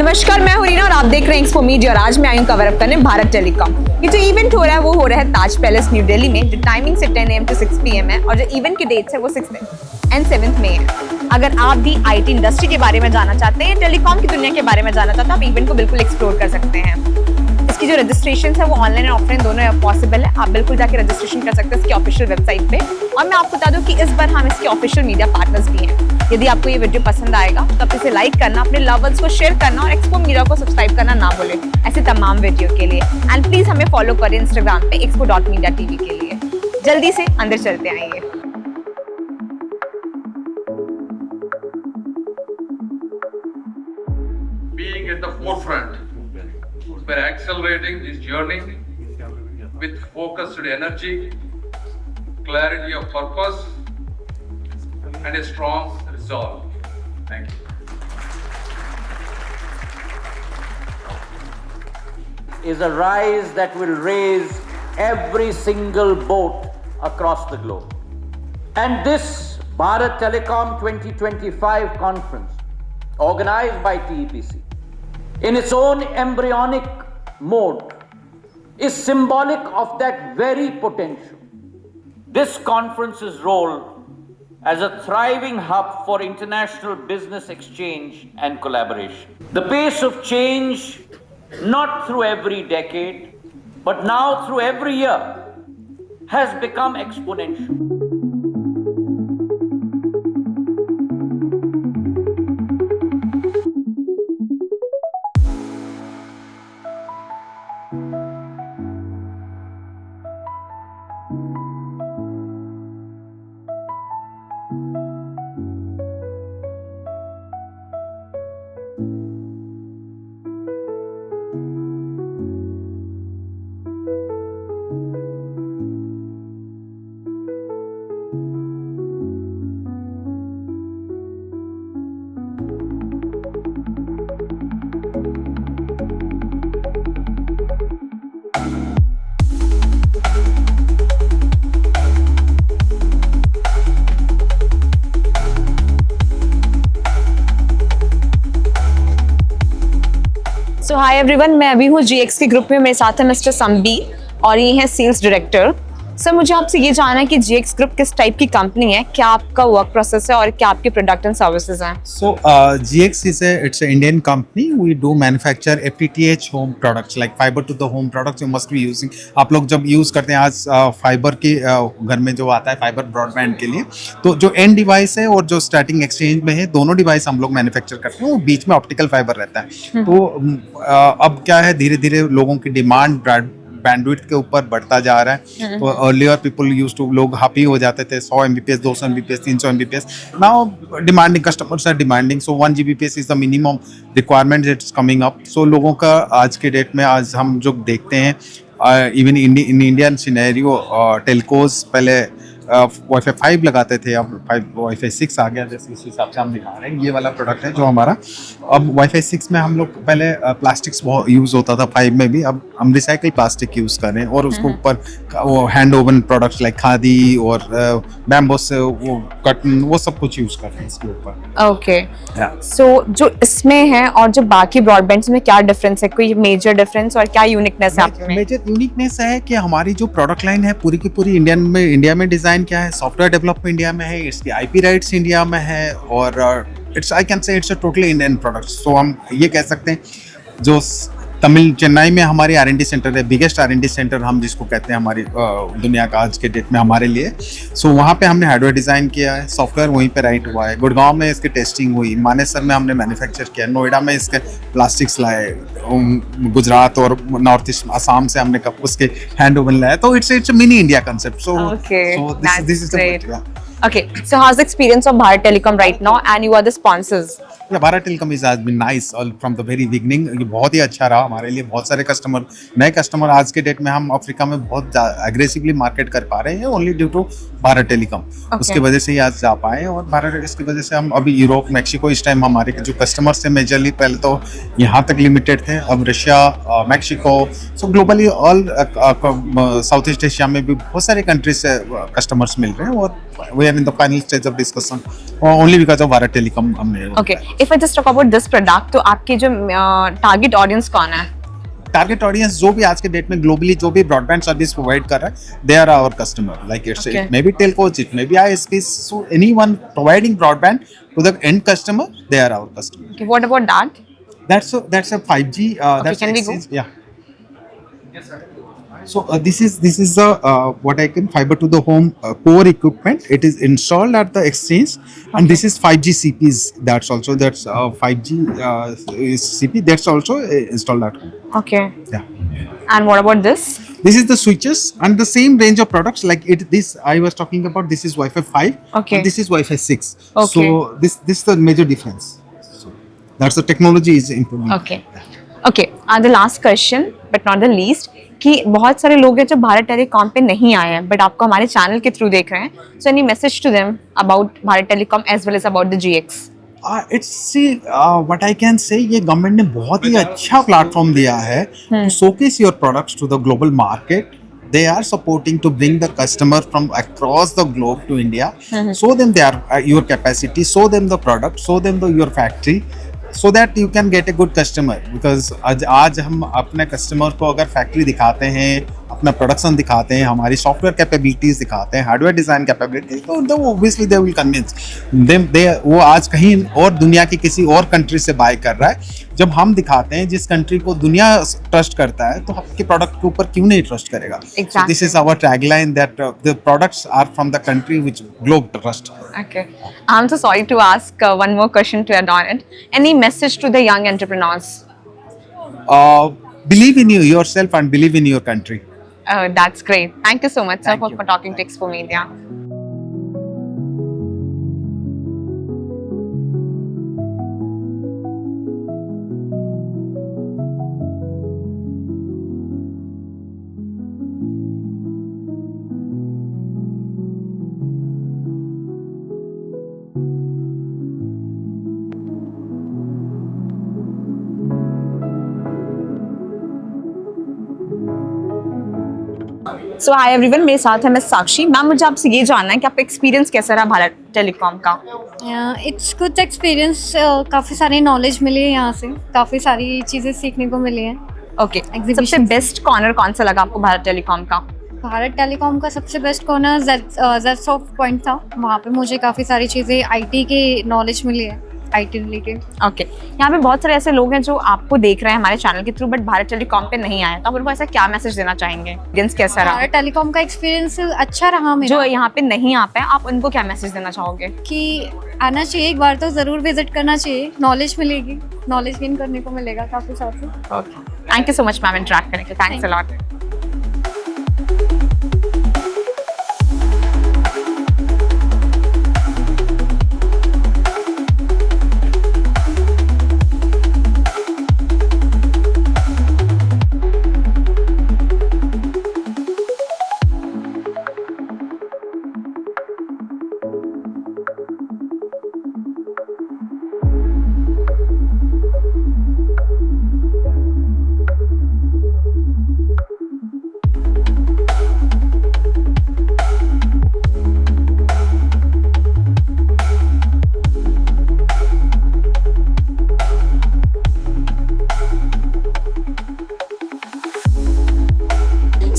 नमस्कार, मैं हूं रीना और आप देख रहे हैं एक्सपो मीडिया और आज मैं आई हूं कवर अप करने भारत टेलीकॉम। ये जो इवेंट हो रहा है वो हो रहा है ताज पैलेस न्यू दिल्ली में, जो टाइमिंग से 10 AM to 6 PM है और जो इवेंट की डेट्स है वो 6th एंड 7th में है। अगर आप भी आईटी इंडस्ट्री के बारे में जानना चाहते हैं, टेलीकॉम की दुनिया के बारे में जानना चाहते हैं, आप इवेंट को बिल्कुल एक्सप्लोर कर सकते हैं। इसकी जो रजिस्ट्रेशन है वो ऑनलाइन और ऑफलाइन दोनों पॉसिबल है। आप बिल्कुल जाके रजिस्ट्रेशन कर सकते हैं इसकी ऑफिशियल वेबसाइट पे। और मैं आपको बता दूं कि इस बार हम इसके ऑफिशियल मीडिया पार्टनर्स भी हैं। यदि आपको ये वीडियो पसंद आएगा तो आप इसे लाइक करना, अपने लवर्स को शेयर करना और एक्सपो मीडिया को सब्सक्राइब करना ना भूलें ऐसे तमाम वीडियो के लिए। एंड प्लीज हमें फॉलो करें इंस्टाग्राम पे expo.media.tv के लिए। जल्दी से अंदर चलते आइए। Being at the forefront, we're accelerating this journey with focused energy, clarity of purpose, and a strong resolve. Thank you. Is a rise that will raise every single boat across the globe. And this Bharat Telecom 2025 conference, organized by TEPC, in its own embryonic mode, is symbolic of that very potential. This conference's role as a thriving hub for international business exchange and collaboration. The pace of change, not through every decade, but now through every year, has become exponential. So hi everyone, मैं अभी हूँ GX के group में। मेरे साथ है mister संबी और ये हैं सेल्स डायरेक्टर। सर, मुझे आपसे ये जानना है कि GX ग्रुप किस टाइप की कंपनी है, क्या आपका वर्क प्रोसेस है और क्या आपके प्रोडक्ट एंड सर्विसेज हैं? So GX it's an Indian company. We do manufacture FTTH home products like fiber to the home products. You must be using. आप लोग जब यूज करते हैं आज फाइबर के घर में जो आता है फाइबर ब्रॉडबैंड के लिए, तो जो एंड डिवाइस है और जो स्टार्टिंग एक्सचेंज में है, दोनों डिवाइस हम लोग मैन्युफैक्चर करते हैं। वो बीच में ऑप्टिकल फाइबर रहता है। तो अब क्या है, धीरे धीरे लोगों की डिमांड बैंडविड्थ के ऊपर बढ़ता जा रहा है। तो अर्लियर पीपल यूज्ड टू, लोग हैप्पी हो जाते थे 100 Mbps, 200 Mbps, 300 Mbps। Now demanding customers are demanding, so 1 Gbps is the minimum requirement it's coming up. So लोगों का आज के डेट में, आज हम जो देखते हैं even in Indian scenario, telcos पहले वाईफाई 5 लगाते थे, अब वाईफाई 6 आ गया। जैसे इस हिसाब से हम दिखा रहे हैं, ये वाला प्रोडक्ट है जो हमारा। अब वाईफाई 6 में हम लोग पहले प्लास्टिक्स बहुत यूज़ होता था 5 में भी, अब हम रिसाइकल प्लास्टिक यूज़ कर रहे हैं और उसको ऊपर वो hand oven products like khadi और बैम्बो से वो कटन, वो सब कुछ यूज़ कर रहे हैं इसके ऊपर। ओके, सो जो इसमें है और जो बाकी ब्रॉडबैंड्स में क्या डिफरेंस है? कोई मेजर डिफरेंस और क्या यूनिकनेस है आपके में? मेजर यूनिकनेस है कि हमारी जो प्रोडक्ट लाइन है पूरी की पूरी इंडिया में डिजाइन क्या है, सॉफ्टवेयर डेवलपमेंट इंडिया में है, इसकी IP राइट्स इंडिया में है और it's, I can say it's a totally Indian product. So हम ये कह सकते हैं, जो तमिल चेन्नई में हमारी R&D सेंटर है, बिगेस्ट R&D सेंटर हम जिसको कहते हैं हमारी दुनिया का आज के डेट में हमारे लिए। सो वहाँ पे हमने हार्डवेयर डिज़ाइन किया है, सॉफ्टवेयर वहीं पे राइट हुआ है। गुड़गांव में इसकी टेस्टिंग हुई, मानेसर में हमने मैन्युफैक्चर किया, नोएडा में इसके प्लास्टिक्स लाए, गुजरात और नॉर्थ ईस्ट असम से हमने उसके हैंड ओवन लाया। तो it's mini India concept. So this is Okay, so how's the experience of Bharat Telecom right now, and you are the sponsors? Bharat telecom has been nice all from the very beginning। ये बहुत ही अच्छा रहा हमारे लिए। बहुत सारे customer, नए customer आज के डेट में हम अफ्रीका में बहुत एग्रेसिवली मार्केट कर पा रहे हैं, only due to Bharat telecom. उसकी वजह से ही आज जा पाए और भारत, इसकी वजह से हम अभी यूरोप, मैक्सिको, इस टाइम हमारे जो कस्टमर्स थे मेजरली पहले तो यहाँ तक लिमिटेड थे, अब रशिया, मैक्सिको, सो globally all south east Asia में भी बहुत सारे कंट्रीज से कस्टमर्स मिल रहे हैं और we are in the final stage of discussion only because of Bharat telecom हमने। Okay, if I just talk about this product, तो आपके जो टारगेट ऑडियंस कौन है? टारगेट ऑडियंस जो भी आज के डेट में ग्लोबली जो भी ब्रॉडबैंड सर्विस प्रोवाइड कर रहा है, they are our customer. Like it may be telcos, it may be ISPs, so anyone providing broadband to the end customer, they are our customer. Okay, what about that? That's a 5G. That's can we go? exchange, yeah. So this is the what I can fiber to the home core equipment. It is installed at the exchange, and this is 5G CPs. That's 5G CP. That's also installed at home. Okay. Yeah. And what about this? This is the switches and the same range of products like it. This I was talking about. This is Wi-Fi 5. Okay. And this is Wi-Fi 6. Okay. So this is the major difference. So that's the technology is improving. Okay. Okay. And the last question, but not the least, कि बहुत सारे लोग हैं जो Bharat telecom पे नहीं आए हैं बट आपको हमारे चैनल के थ्रू देख रहे हैं. So any message to them about Bharat telecom as well as about the GX? What I can say, ये गवर्नमेंट ने बहुत ही अच्छा प्लेटफॉर्म दिया है to showcase your products to the global market. They are supporting to bring the customer from across the globe to India. Show them your capacity, show them the product, show them your factory, so that you can get a good customer. Because आज हम अपने customer को अगर factory दिखाते हैं, अपना production दिखाते हैं, हमारी सॉफ्टवेयर कैपेबिलिटीज दिखाते हैं, हार्डवेयर डिजाइन कैपेबिलिटीज, तो obviously they will convince them. वो आज कहीं और दुनिया की किसी और कंट्री से बाय कर रहा है. जब हम दिखाते हैं जिस कंट्री को दुनिया ट्रस्ट करता है, तो आपके प्रोडक्ट के ऊपर क्यों नहीं ट्रस्ट करेगा? This is our tagline that the products are from the country which globe trust. Okay. I'm so sorry to ask one more question to add on it. Any message to the young entrepreneurs? Believe in yourself and believe in your country. That's great. Thank you so much, sir, Thank you. for talking to Expo Media. So hi everyone, मेरे साथ है मैं साक्षी. Ma'am, मुझे आपसे ये जानना है कि आपका एक्सपीरियंस कैसा रहा भारत टेलीकॉम का? It's good experience. काफ़ी सारी नॉलेज मिली है यहाँ से, काफ़ी सारी चीज़ें सीखने को मिली हैं. ओके. सबसे बेस्ट कॉर्नर कौन सा लगा आपको भारत टेलीकॉम का? भारत टेलीकॉम का सबसे बेस्ट कॉर्नर ज़ेडसॉफ्ट पॉइंट था. वहाँ पे मुझे काफ़ी सारी चीज़ें IT की नॉलेज मिली है, IT रिलेटेड. ओके. यहाँ पे बहुत सारे ऐसे लोग हैं जो आपको देख रहे हैं हमारे चैनल के थ्रू बट भारत टेलीकॉम पे नहीं आए, तो आप उनको ऐसा क्या मैसेज देना चाहेंगे? एक्सपीरियंस कैसा रहा? भारत टेलीकॉम का एक्सपीरियंस अच्छा रहा मेरा. जो यहाँ पे नहीं आ पाए, आप उनको क्या मैसेज देना चाहोगे? कि आना चाहिए, एक बार तो ज़रूर विजिट करना चाहिए. नॉलेज मिलेगी, नॉलेज गेन करने को मिलेगा काफ़ी साथ. Okay. Thank you so much ma'am interact करने के लिए. Thanks a lot.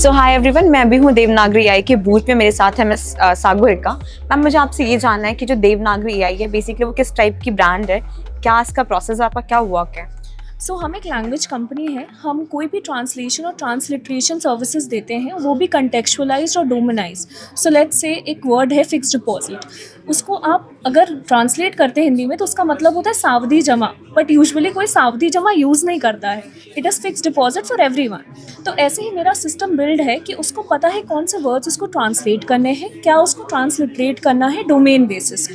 So hi everyone, मैं अभी हूँ देवनागरी AI के बूथ में. मेरे साथ है मैं सागु एका. मैम, मुझे आपसे ये जानना है कि जो देवनागरी AI है बेसिकली वो किस टाइप की ब्रांड है, क्या इसका प्रोसेस, आपका क्या वर्क है? सो हम एक लैंग्वेज कंपनी है. हम कोई भी ट्रांसलेशन और ट्रांसलिट्रेशन सर्विसेज देते हैं, वो भी कंटेक्चुअलाइज्ड और डोमिनाइज्ड. सो लेट्स से एक वर्ड है फिक्स्ड डिपॉजिट, उसको आप अगर ट्रांसलेट करते हैं हिंदी में तो उसका मतलब होता है सावधि जमा, बट यूजुअली कोई सावधि जमा यूज़ नहीं करता है. It is fixed deposit for everyone. तो ऐसे ही मेरा सिस्टम बिल्ड है कि उसको पता है कौन से वर्ड्स उसको ट्रांसलेट करने हैं, क्या उसको ट्रांसलिट्रेट करना है डोमेन बेसिस.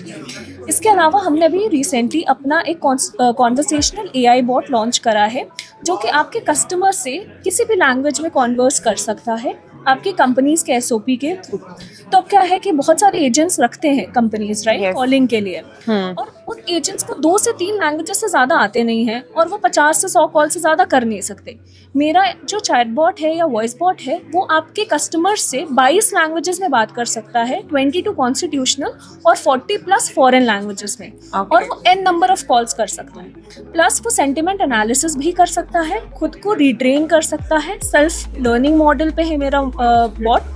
इसके अलावा हमने अभी रिसेंटली अपना एक कॉन्वर्सेशनल AI बॉट लॉन्च करा है जो कि आपके कस्टमर से किसी भी लैंग्वेज में कॉन्वर्स कर सकता है आपकी कंपनीज के SOP के थ्रू. तो अब क्या है कि बहुत सारे एजेंट्स रखते हैं कंपनीज, राइट, कॉलिंग के लिए. और उन एजेंट्स को 2 से 3 लैंग्वेजेस से ज़्यादा आते नहीं हैं और वो 50 से 100 कॉल से ज़्यादा कर नहीं सकते। मेरा जो चैटबॉट है या वॉइस बॉट है वो आपके कस्टमर्स से 22 लैंग्वेजेस में बात कर सकता है, 22 कॉन्स्टिट्यूशनल और 40 प्लस फॉरेन लैंग्वेजेस में। और वो n नंबर ऑफ कॉल्स कर सकता है। प्लस वो सेंटिमेंट एनालिसिस भी कर सकता है, खुद को रिट्रेन कर सकता है। सेल्फ लर्निंग मॉडल पे है मेरा बॉट।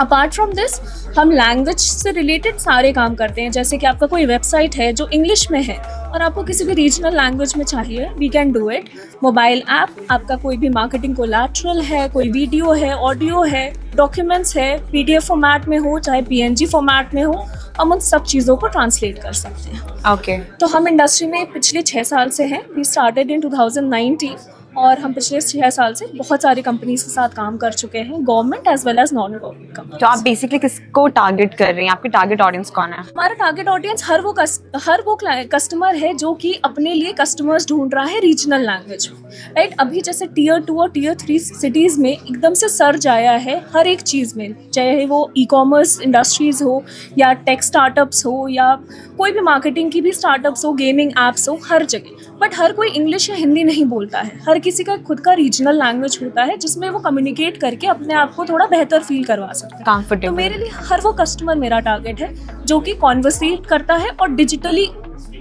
अपार्ट फ्रॉम दिस हम लैंग्वेज से रिलेटेड सारे काम करते हैं। जैसे कि आपका कोई वेबसाइट है जो इंग्लिश में है और आपको किसी भी रीजनल लैंग्वेज में चाहिए, we can do it. Mobile app, आपका कोई भी मार्केटिंग कोलैटरल है, कोई वीडियो है, ऑडियो है, डॉक्यूमेंट्स है, PDF फॉर्मेट में हो चाहे PNG फॉर्मेट में हो, हम उन सब चीज़ों को ट्रांसलेट कर सकते हैं। ओके तो हम इंडस्ट्री में पिछले 6 साल से हैं। वी स्टार्टेड इन 2019 और हम पिछले 6 साल से बहुत सारी कंपनीज के साथ काम कर चुके हैं, government as well as non government company. तो आप बेसिकली किसको टारगेट कर रही हैं? आपकी टारगेट ऑडियंस कौन है? हमारा टारगेट ऑडियंस हर वो कस्टमर है जो कि अपने लिए कस्टमर्स ढूंढ रहा है रीजनल लैंग्वेज में, राइट। अभी जैसे Tier 2 और Tier 3 सिटीज़ में एकदम से सर्ज आया है हर एक चीज़ में, चाहे वो ई-कॉमर्स इंडस्ट्रीज़ हो या टेक स्टार्टअप्स हो या कोई भी मार्केटिंग की भी स्टार्टअप्स हो, गेमिंग ऐप्स हो, हर जगह। बट हर कोई इंग्लिश या हिंदी नहीं बोलता है, हर किसी का खुद का रीजनल लैंग्वेज होता है जिसमें वो कम्युनिकेट करके अपने आप को थोड़ा बेहतर फील करवा सकते हैं। तो कंफर्टेबल। मेरे लिए हर वो कस्टमर मेरा टारगेट है जो कि कॉन्वर्सेट करता है और डिजिटली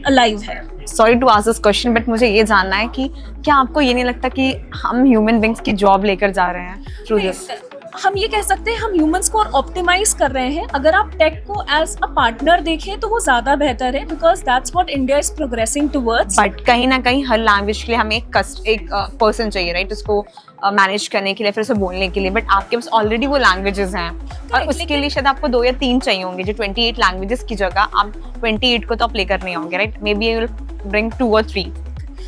अलाइव है। Sorry to ask this question but मुझे ये जानना है कि क्या आपको ये नहीं लगता कि हम ह्यूमन बींग्स की जॉब लेकर जा रहे हैं थ्रू दिस? हम ये कह सकते हैं हम ह्यूमंस को और ऑप्टिमाइज कर रहे हैं। अगर आप टेक को एज अ पार्टनर देखें तो वो ज़्यादा बेहतर है, because that's what India is progressing towards. But कहीं ना कहीं हर लैंग्वेज के लिए हमें एक पर्सन चाहिए, राइट, उसको मैनेज करने के लिए, फिर उसे बोलने के लिए। बट आपके पास ऑलरेडी वो लैंग्वेजेस हैं और उसके लिए शायद आपको 2 या 3 चाहिए होंगे। जो 28 लैंग्वेजेस की जगह आप 28 को तो आप लेकर नहीं होंगे, right? May be you will bring 2 or 3।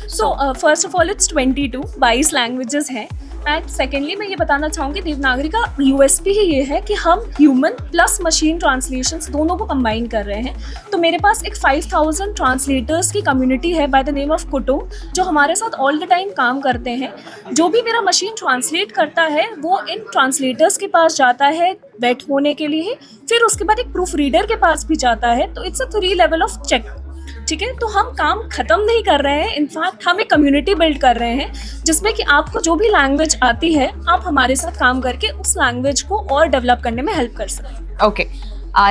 So first of all it's 22 languages हैं। एंड सेकेंडली मैं ये बताना चाहूँगी देवनागरी का USP ही ये है कि हम ह्यूमन प्लस मशीन ट्रांसलेशंस दोनों को कंबाइन कर रहे हैं। तो मेरे पास एक 5000 ट्रांसलेटर्स की कम्युनिटी है बाय द नेम ऑफ कुटुम, जो हमारे साथ ऑल द टाइम काम करते हैं। जो भी मेरा मशीन ट्रांसलेट करता है वो इन ट्रांसलेटर्स के पास जाता है वेट होने के लिए, फिर उसके बाद एक प्रूफ रीडर के पास भी जाता है। तो it's a 3 level of check, ठीक है। तो हम काम खत्म नहीं कर रहे हैं, इनफैक्ट हम एक कम्युनिटी बिल्ड कर रहे हैं जिसमें कि आपको जो भी लैंग्वेज आती है आप हमारे साथ काम करके उस लैंग्वेज को और डेवलप करने में हेल्प कर सकते हैं। Okay,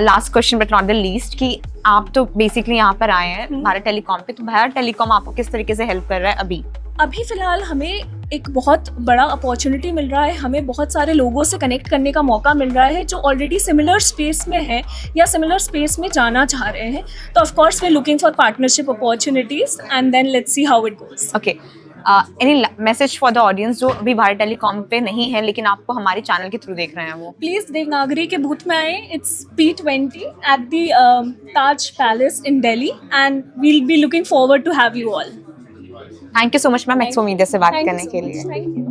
last question but not the least कि आप तो बेसिकली यहाँ पर आए हैं भारत टेलीकॉम पे, तो भारत टेलीकॉम आपको किस तरीके से हेल्प कर रहा है अभी फ़िलहाल हमें एक बहुत बड़ा अपॉर्चुनिटी मिल रहा है, हमें बहुत सारे लोगों से कनेक्ट करने का मौका मिल रहा है जो ऑलरेडी सिमिलर स्पेस में है या सिमिलर स्पेस में जाना चाह रहे हैं। तो of course we are looking for partnership opportunities and then let's see how it goes. Okay, any message for the audience जो अभी भारत टेलीकॉम पे नहीं है लेकिन आपको हमारे चैनल के थ्रू देख रहे हैं? वो प्लीज़ देवनागरी के बूथ में आए। It's P20 at the Taj palace in Delhi and we'll be looking forward to have you all. Thank you so much ma'am expo media से बात करने के लिए। Thank you.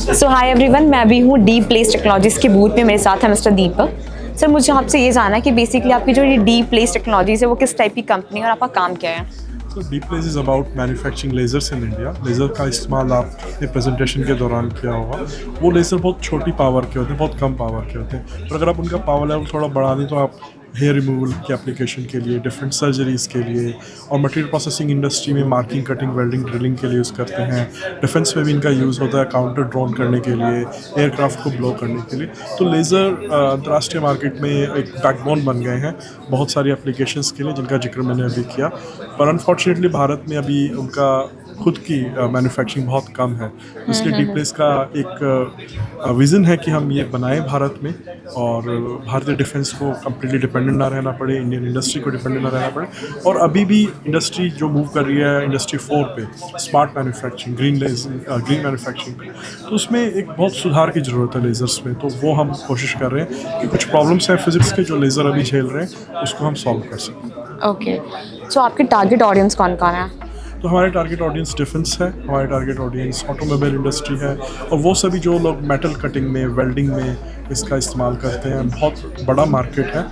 So hi everyone, मैं अभी हूँ डी प्लेस टेक्नोलॉजीज़ के बूथ में, मेरे साथ है मिस्टर दीपक। सर मुझे आपसे ये जानना है कि बेसिकली आपकी जो ये डी प्लेस टेक्नोलॉजीज़ है वो किस टाइप की कंपनी है और आपका काम क्या है? So Deep Place is about manufacturing lasers in India. Laser का इस्तेमाल आपने प्रेजेंटेशन के दौरान किया होगा। वो लेज़र बहुत छोटी पावर के होते हैं, बहुत कम पावर के होते हैं, पर अगर आप उनका पावर लेवल थोड़ा बढ़ा दें तो आप हेयर रिमूवल की एप्लीकेशन के लिए, डिफरेंट सर्जरीज़ के लिए और मटेरियल प्रोसेसिंग इंडस्ट्री में मार्किंग, कटिंग, वेल्डिंग, ड्रिलिंग के लिए यूज़ करते हैं। डिफेंस में भी इनका यूज़ होता है, काउंटर ड्रोन करने के लिए, एयरक्राफ्ट को ब्लो करने के लिए। तो लेज़र अंतर्राष्ट्रीय मार्केट में एक बैकबोन बन गए हैं बहुत सारी एप्लीकेशंस के लिए जिनका जिक्र मैंने अभी किया। पर अनफॉर्चुनेटली भारत में अभी उनका खुद की मैन्युफैक्चरिंग बहुत कम है, इसलिए डीप्लेस का एक विज़न है कि हम ये बनाएं भारत में और भारतीय डिफेंस को कम्प्लीटली डिपेंडेंट ना रहना पड़े, इंडियन इंडस्ट्री को डिपेंडेंट ना रहना पड़े। और अभी भी इंडस्ट्री जो मूव कर रही है इंडस्ट्री 4 पे, स्मार्ट मैन्युफैक्चरिंग, ग्रीन मैन्युफैक्चरिंग पे, तो उसमें एक बहुत सुधार की ज़रूरत है लेज़र्स में। तो वो हम कोशिश कर रहे हैं कि कुछ प्रॉब्लम्स हैं फिजिक्स के जो लेज़र अभी झेल रहे हैं उसको हम सॉल्व कर सकें। ओके, सो आपके टारगेट ऑडियंस कौन कौन है? तो हमारे टारगेट ऑडियंस डिफेंस है, हमारे टारगेट ऑडियंस ऑटोमोबाइल इंडस्ट्री है, और वो सभी जो लोग मेटल कटिंग में, वेल्डिंग में इसका इस्तेमाल करते हैं। बहुत बड़ा मार्केट है,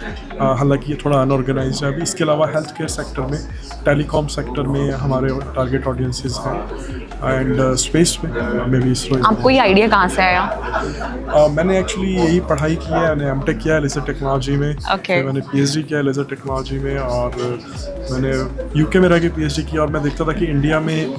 हालांकि ये थोड़ा अनऑर्गेनाइज है अभी। इसके अलावा हेल्थ केयर सेक्टर में, टेलीकॉम सेक्टर में हमारे टारगेट ऑडियंसेस हैं, एंड स्पेस में भी इसरो। आपको ये आइडिया कहाँ से आया? मैंने एक्चुअली यही पढ़ाई की है, मैंने एमटेक किया है लेज़र टेक्नोलॉजी में, फिर मैंने पीएचडी किया है लेज़र टेक्नोलॉजी में, और मैंने यूके में रह के पीएचडी किया। और मैं देखता था कि इंडिया में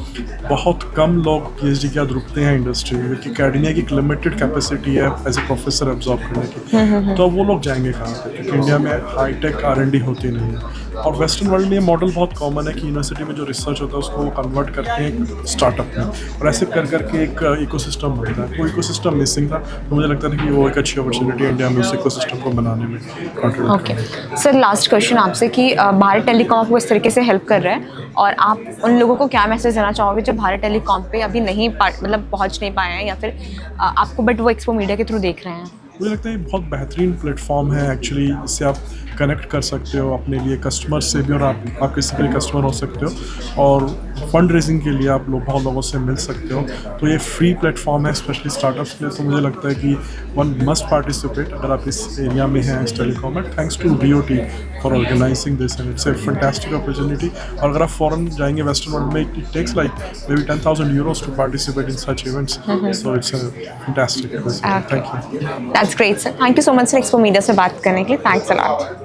बहुत कम लोग पीएचडी के बाद रुकते हैं इंडस्ट्री में, क्योंकि एकेडमिया की एक लिमिटेड कैपेसिटी है एज ए प्रोफेसर एब्जॉर्ब करने की। तो वो लोग जाएंगे कहाँ पे, क्योंकि इंडिया में हाईटेक R&D होती नहीं है। और वेस्टर्न वर्ल्ड में ये मॉडल बहुत कॉमन है कि यूनिवर्सिटी में जो रिसर्च होता है उसको वो कन्वर्ट करते हैं स्टार्टअप में, और ऐसे कर करके एक इकोसिस्टम बनता है। वो इकोसिस्टम मिसिंग था, तो मुझे लगता था कि वो एक अच्छी अपॉर्चुनिटी इंडिया में उस इकोसिस्टम को बनाने में contribute. Okay sir, last question आपसे कि भारत टेलीकॉम आपको इस तरीके से हेल्प कर रहा है, और आप उन लोगों को क्या मैसेज देना चाहोगे जो भारत टेलीकॉम पे अभी नहीं मतलब पहुंच नहीं पाए हैं, या फिर आपको बट वो एक्सपो मीडिया के थ्रू देख रहे हैं? मुझे लगता है ये बहुत बेहतरीन प्लेटफॉर्म है एक्चुअली, इससे आप कनेक्ट कर सकते हो अपने लिए कस्टमर से भी, और आप किसी के लिए कस्टमर हो सकते हो, और फंड रेजिंग के लिए आप बहुत लोगों से मिल सकते हो। तो ये फ्री प्लेटफॉर्म है स्पेशली स्टार्टअप्स के लिए, तो मुझे लगता है कि वन मस्ट पार्टिसिपेट अगर आप इस एरिया में हैं इस टेलीकॉम में। Thanks to DOT for organizing this, and it's a fantastic opportunity. और अगर आप फॉरेन जाएंगे वेस्टर्न वर्ल्ड में, it takes like may be 10,000 euros to participate in such events, so it's a fantastic. Thank you. That's great sir, thank you so much sir expo media से बात करने के लिए। Thanks a lot.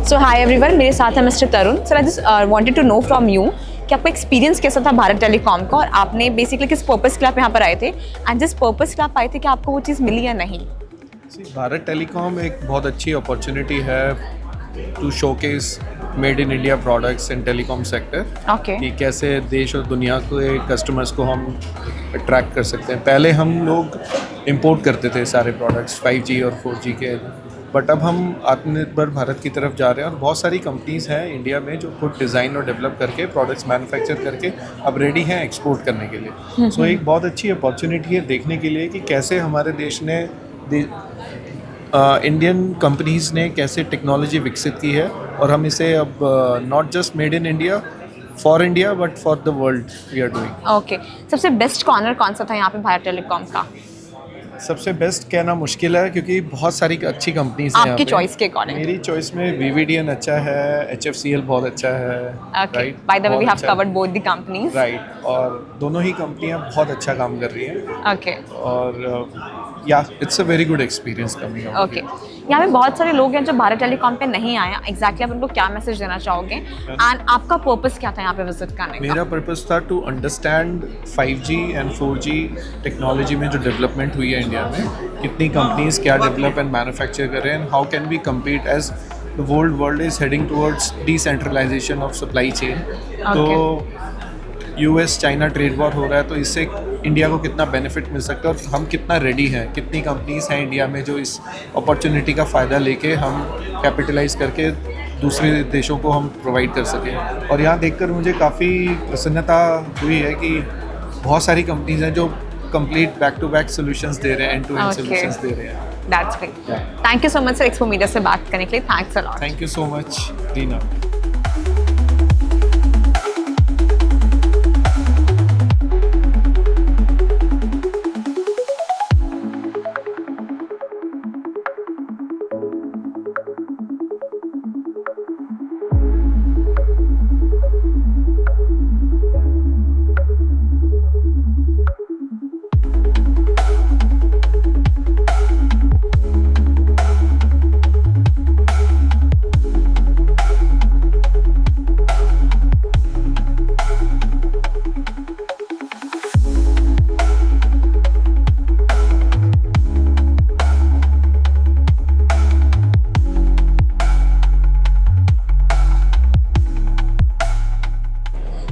So hi everyone, मेरे साथ है mister Tarun. Sir, I just wanted to know from you कि आपका एक्सपीरियंस कैसा था भारत टेलीकॉम का, और आपने बेसिकली किस पर्पस के लिए आप यहाँ पर आए थे, एंड जिस पर्पस के लिए आप आए थे कि आपको वो चीज़ मिली या नहीं? भारत टेलीकॉम एक बहुत अच्छी अपॉर्चुनिटी है to showcase made in India products in telecom sector. Okay, कि कैसे देश और दुनिया के कस्टमर्स को हम अट्रैक्ट कर सकते हैं। पहले हम लोग इंपोर्ट करते थे सारे प्रोडक्ट्स 5G और 4G के, बट अब हम आत्मनिर्भर भारत की तरफ जा रहे हैं, और बहुत सारी कंपनीज़ हैं इंडिया में जो खुद डिज़ाइन और डेवलप करके प्रोडक्ट्स मैन्युफैक्चर करके अब रेडी हैं एक्सपोर्ट करने के लिए। सो एक बहुत अच्छी अपॉर्चुनिटी है देखने के लिए कि कैसे हमारे देश ने इंडियन कंपनीज़ ने कैसे टेक्नोलॉजी विकसित की है, और हम इसे अब not just made in India for India but for the world we are doing. Okay, सबसे बेस्ट कॉर्नर कौन सा था यहाँ पे भारत टेलीकॉम का? सबसे बेस्ट कहना मुश्किल है क्योंकि बहुत सारी अच्छी कंपनीज हैं। आपकी चॉइस के अकॉर्डिंग? मेरी चॉइस में VVDN अच्छा है, HFCL बहुत अच्छा है। Okay, by the way we have covered both the companies. Right, और दोनों ही कंपनियां बहुत अच्छा काम कर रही हैं। ओके, और या it's a very good experience coming out. Okay, यहाँ पे बहुत सारे लोग हैं जो भारत टेलीकॉम पे नहीं आए। एग्जैक्टली आप उनको क्या मैसेज देना चाहोगे, एंड आपका पर्पस क्या था यहाँ पे विजिट करने का? मेरा पर्पस था to understand 5G and 4G technology में जो डेवलपमेंट हुई है इंडिया में, कितनी कंपनीज क्या डेवलप एंड मैन्युफैक्चर कर रहे हैं, and how can we compete as the world is heading towards decentralization of supply chain. तो US चाइना ट्रेड वॉर हो रहा है, तो इससे इंडिया को कितना बेनिफिट मिल सकता है, और हम कितना रेडी हैं, कितनी कंपनीज हैं इंडिया में जो इस अपॉर्चुनिटी का फ़ायदा लेके हम कैपिटलाइज करके दूसरे देशों को हम प्रोवाइड कर सकें। और यहाँ देखकर मुझे काफ़ी प्रसन्नता हुई है कि बहुत सारी कंपनीज हैं जो complete back to back solutions दे रहे हैं, and to end Okay. Solutions दे रहे हैं. That's great. Thank you so much sir expo media से बात करने के लिए. Thanks a lot. Thank you so much Reena.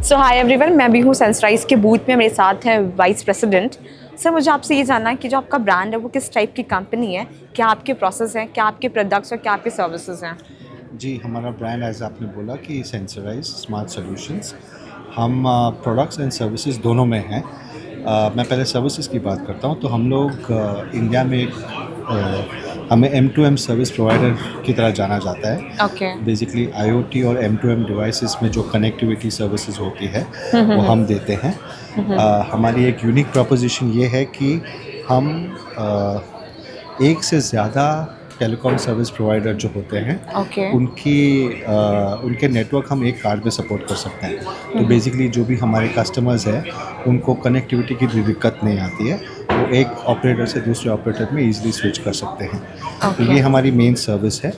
So hi everyone, मैं भी हूँ सेंसराइज के बूथ में. मेरे साथ है वाइस प्रेसिडेंट. सर मुझे आपसे ये जानना है कि जो आपका ब्रांड है वो किस टाइप की कंपनी है, क्या आपके प्रोसेस हैं, क्या आपके प्रोडक्ट्स और क्या आपके सर्विसेज हैं? जी, हमारा ब्रांड एज आपने बोला कि सेंसराइज स्मार्ट सॉल्यूशंस. हम प्रोडक्ट्स एंड सर्विसेज दोनों में हैं. मैं पहले सर्विसेज की बात करता हूँ. तो हम लोग इंडिया में हमें M2M सर्विस प्रोवाइडर की तरह जाना जाता है. ओके. बेसिकली IoT और M2M डिवाइसेस में जो कनेक्टिविटी सर्विसेज होती है वो हम देते हैं. हमारी एक यूनिक प्रपोजिशन ये है कि हम एक से ज़्यादा टेलीकॉम सर्विस प्रोवाइडर जो होते हैं ओके. उनके नेटवर्क हम एक कार्ड में सपोर्ट कर सकते हैं. तो बेसिकली जो भी हमारे कस्टमर्स हैं उनको कनेक्टिविटी की भी दिक्कत नहीं आती है. वो एक ऑपरेटर से दूसरे ऑपरेटर में इजीली स्विच कर सकते हैं. तो ये हमारी मेन सर्विस है.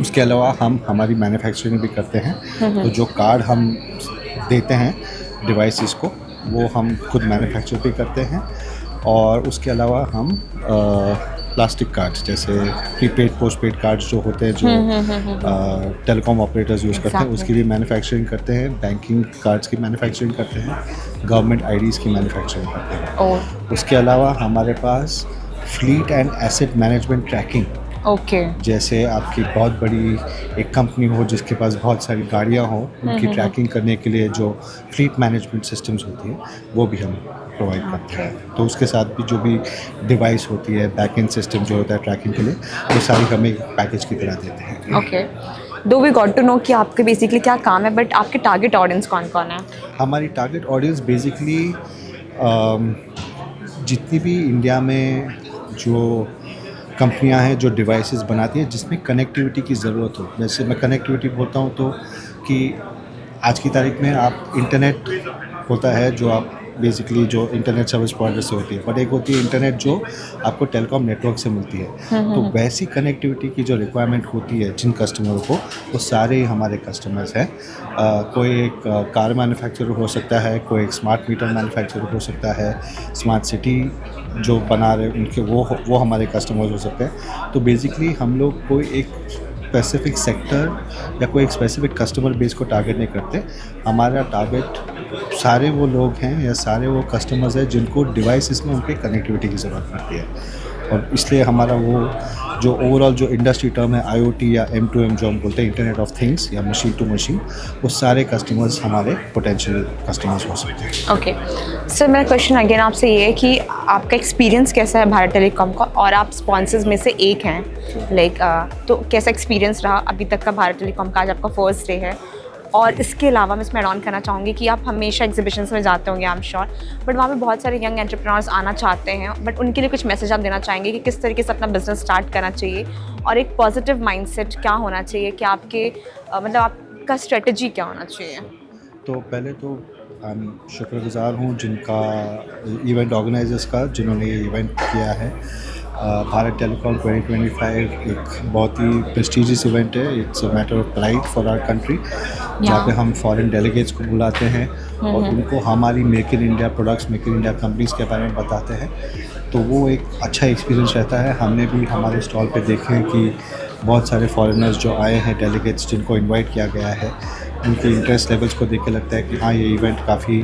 उसके अलावा हम हमारी मैन्युफैक्चरिंग भी करते हैं. तो जो कार्ड हम देते हैं डिवाइसेस को वो हम खुद मैन्युफैक्चर भी करते हैं. और उसके अलावा हम प्लास्टिक कार्ड्स जैसे प्रीपेड पोस्टपेड कार्ड्स जो होते हैं जो टेलीकॉम ऑपरेटर्स यूज़ करते हैं उसकी भी मैन्युफैक्चरिंग करते हैं. बैंकिंग कार्ड्स की मैन्युफैक्चरिंग करते हैं. गवर्नमेंट IDs की मैन्युफैक्चरिंग करते हैं. उसके अलावा हमारे पास fleet and asset management tracking, okay. जैसे आपकी बहुत बड़ी एक कंपनी हो जिसके पास बहुत सारी गाड़ियाँ हों उनकी ट्रैकिंग करने के लिए जो फ्लीट मैनेजमेंट सिस्टम्स होती हैं वो भी हम प्रोवाइड करते हैं. तो उसके साथ भी जो भी डिवाइस होती है बैक एंड सिस्टम जो होता है ट्रैकिंग के लिए वो सारी हम एक पैकेज की तरह देते हैं. ओके. दो वी गॉट टू नो कि आपके बेसिकली क्या काम है, बट आपके टारगेट ऑडियंस कौन कौन है? हमारी टारगेट ऑडियंस बेसिकली जितनी भी इंडिया में जो कंपनियां हैं जो डिवाइसेस बनाती हैं जिसमें कनेक्टिविटी की ज़रूरत हो. जैसे मैं कनेक्टिविटी बोलता हूँ तो कि आज की तारीख में आप इंटरनेट होता है जो आप बेसिकली जो इंटरनेट सर्विस प्रोवाइडर से होती है, बट एक होती है इंटरनेट जो आपको टेलीकॉम नेटवर्क से मिलती है. तो वैसी कनेक्टिविटी की जो रिक्वायरमेंट होती है जिन कस्टमर को वो सारे ही हमारे कस्टमर्स हैं. कोई एक कार मैन्युफैक्चरर हो सकता है, कोई एक स्मार्ट मीटर मैन्युफैक्चरर हो सकता है, स्मार्ट सिटी जो बना रहे उनके वो हमारे कस्टमर्स हो सकते हैं. तो बेसिकली हम लोग कोई एक स्पेसिफिक सेक्टर या कोई एक स्पेसिफिक कस्टमर बेस को टारगेट नहीं करते. हमारा टारगेट सारे वो लोग हैं या सारे वो कस्टमर्स हैं जिनको डिवाइसेस में उनके कनेक्टिविटी की ज़रूरत पड़ती है. और इसलिए हमारा वो जो ओवरऑल जो इंडस्ट्री टर्म है IoT या M2M जो हम बोलते हैं इंटरनेट ऑफ थिंग्स या मशीन टू मशीन, वो सारे कस्टमर्स हमारे पोटेंशियल कस्टमर्स हो सकते हैं. ओके. सर मेरा क्वेश्चन अगेन आपसे ये है कि आपका एक्सपीरियंस कैसा है भारत टेलीकॉम का, और आप स्पॉन्सर्स में से एक हैं लाइक तो कैसा एक्सपीरियंस रहा अभी तक का भारत टेलीकॉम का? आज आपका फर्स्ट डे है. और इसके अलावा मैं इसमें ऐड ऑन करना चाहूँगी कि आप हमेशा एग्जीबिशंस में जाते होंगे आई एम श्योर, बट वहाँ पे बहुत सारे यंग एंटरप्रेन्योर्स आना चाहते हैं, बट उनके लिए कुछ मैसेज आप देना चाहेंगे कि किस तरीके से अपना बिजनेस स्टार्ट करना चाहिए और एक पॉजिटिव माइंडसेट क्या होना चाहिए, कि आपके मतलब आपका स्ट्रेटजी क्या होना चाहिए? तो पहले तो मैं शुक्रगुजार हूँ जिनका इवेंट ऑर्गेनाइजर्स का जिन्होंने ये इवेंट किया है. भारत टेलीकॉम 2025 एक बहुत ही प्रेस्टिजियस इवेंट है. It's a matter of pride for our country, जहाँ पे हम फॉरेन डेलीगेट्स को बुलाते हैं और उनको हमारी make in India products, make in India companies के बारे में बताते हैं. तो वो एक अच्छा एक्सपीरियंस रहता है. हमने भी हमारे स्टॉल पे देखे हैं कि बहुत सारे फॉरेनर्स जो आए हैं डेलीगेट्स जिनको इन्वाइट किया गया है, उनके इंटरेस्ट लेवल्स को देख के लगता है कि हाँ ये इवेंट काफ़ी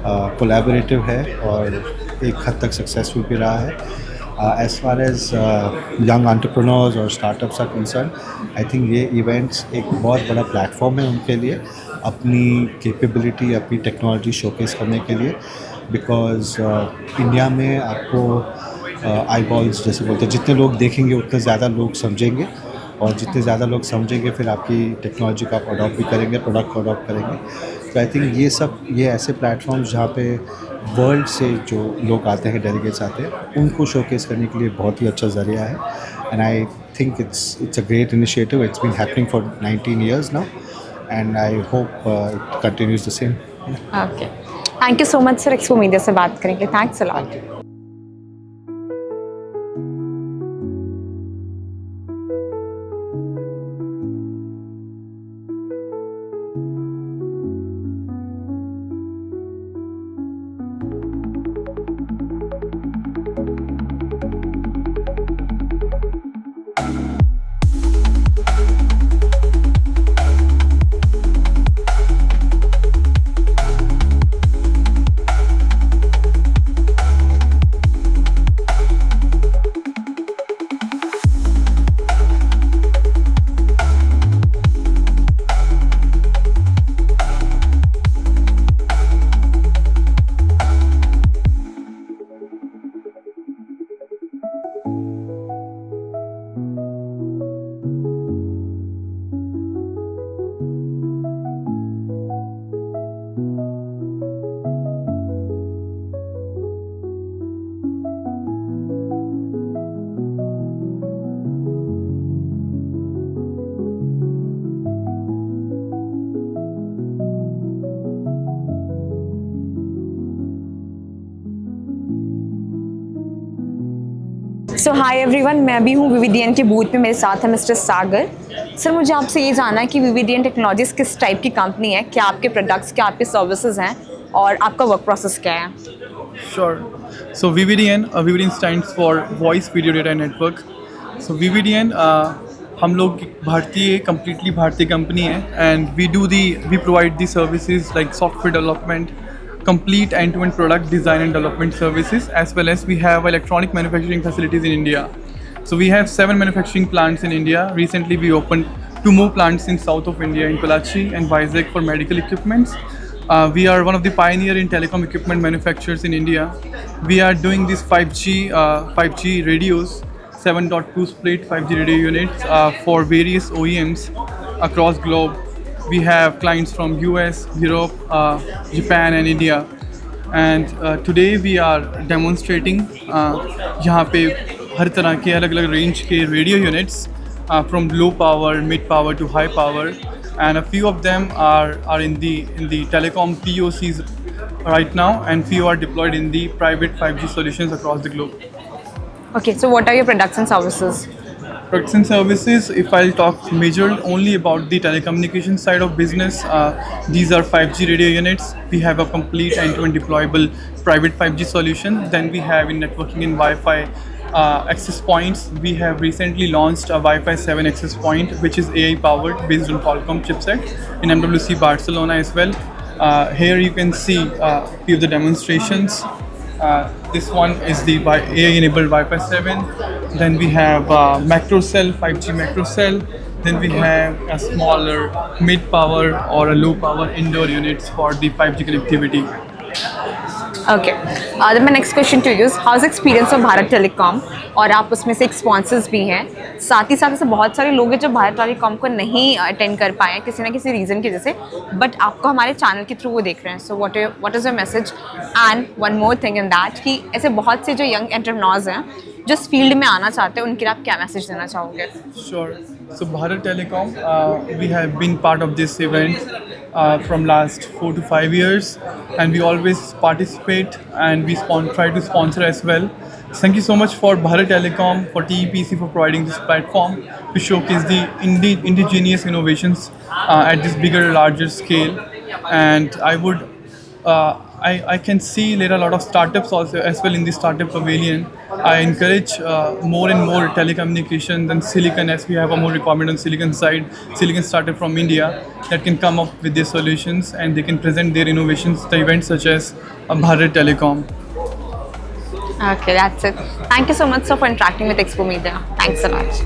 कोलैबोरेटिव है और एक हद तक सक्सेसफुल भी रहा है. As far as young entrepreneurs और startups are concerned, I think ये events एक बहुत बड़ा प्लेटफॉर्म है उनके लिए अपनी कैपेबिलिटी, अपनी टेक्नोलॉजी शोकेस करने के लिए. बिकॉज इंडिया में आपको आई बॉल्स जैसे बोलते हैं, जितने लोग देखेंगे उतने ज़्यादा लोग समझेंगे, और जितने ज़्यादा लोग समझेंगे फिर आपकी टेक्नोलॉजी को आप अडॉप्ट भी करेंगे, प्रोडक्ट को अडॉप्ट करेंगे. तो आई थिंक ये ऐसे प्लेटफॉर्म्स जहाँ पे वर्ल्ड से जो लोग आते हैं, डेलीगेट्स आते हैं, उनको शोकेस करने के लिए बहुत ही अच्छा ज़रिया है. And I think it's a great initiative. It's been happening for 19 years now, and I hope it continues the same. Okay, thank you so much sir expo media से बात करने के लिए. Thanks a lot. So hi everyone, मैं भी हूँ विविडियन के booth पे. मेरे साथ है मिस्टर सागर. सर मुझे आपसे ये जानना है कि विविडियन टेक्नोलॉजीज किस टाइप की कंपनी है, क्या आपके प्रोडक्ट्स, क्या आपके सर्विसेज हैं और आपका वर्क प्रोसेस क्या है? Sure. So VVDN stands for Voice Video Data Network. So VVDN हम लोग completely भारतीय कंपनी है, and we provide the services like software development, complete end-to-end product design and development services, as well as we have electronic manufacturing facilities in India. So we have 7 manufacturing plants in India. Recently we opened 2 more plants in south of India, in Karachi and Vizag, for medical equipments. We are one of the pioneer in telecom equipment manufacturers in India. We are doing these 5G radios, 7.2 split 5G radio units for various OEMs across globe. We have clients from US, Europe, Japan and India. And today we are demonstrating यहाँ पे हर तरह के अलग-अलग range के radio units from low power, mid power to high power. And a few of them are in the telecom POCs right now, and few are deployed in the private 5G solutions across the globe. Okay, so what are your products and services? Products and services, if I'll talk major only about the telecommunication side of business, these are 5G radio units. We have a complete end-to-end deployable private 5G solution. Then we have in networking and Wi-Fi access points. We have recently launched a Wi-Fi 7 access point, which is AI powered based on Qualcomm chipset in MWC Barcelona as well. Here you can see a few of the demonstrations. This one is the AI enabled Wi-Fi 7. Then we have macro cell, 5G macro cell. Then we have a smaller mid power or a low power indoor units for the 5G connectivity. Okay. Then my next question to you is, how's the experience of Bharat Telecom? और आप उसमें से एक sponsors भी हैं. साथ ही साथ ऐसे बहुत सारे लोग हैं जो भारत टेलीकॉम को नहीं अटेंड कर पाए हैं किसी ना किसी रीज़न की वजह से, बट आपको हमारे चैनल के थ्रू वो देख रहे हैं. So what is your message? And one more thing in that कि ऐसे बहुत से जो यंग एंटरप्रेन्योर्स हैं जो इस फील्ड में आना चाहते हैं, उनके लिए आप क्या मैसेज देना चाहोगे? Sure. So Bharat Telecom, we have been part of this event from last 4 to 5 years, and we always participate and we try to sponsor as well. Thank you so much for Bharat Telecom, for TEPC for providing this platform to showcase the indigenous innovations at this bigger, larger scale. And I would, I can see there are a lot of startups also as well in the startup pavilion. I encourage more and more telecommunications and silicon, as we have a more requirement on silicon side, silicon startup from India that can come up with their solutions and they can present their innovations at events such as Bharat Telecom. Okay, that's it. Thank you so much, sir, for interacting with Expo Media. Thanks a lot.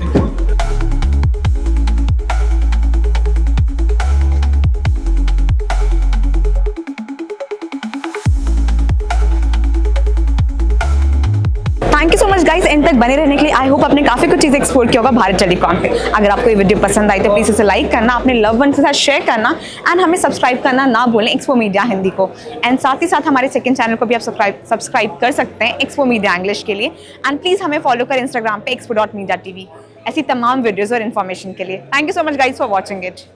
Guys and तक बने रहने के लिए I hope आपने काफ़ी कुछ चीज़ explore किया होगा भारत टेलीकॉम पे। अगर आपको ये वीडियो पसंद आई तो प्लीज़ इसे लाइक करना, अपने लव वन के साथ शेयर करना एंड हमें सब्सक्राइब करना ना भूलें एक्सपो मीडिया हिंदी को। एंड साथ ही साथ हमारे सेकंड चैनल को भी आप सब्सक्राइब कर सकते हैं एक्सपो मीडिया इंग्लिश के लिए। एंड प्लीज़ हमें फॉलो करें इंस्टाग्राम पे expo.media.tv ऐसी तमाम वीडियोज़ और इन्फॉर्मेशन के लिए। Thank you so much guys for watching it.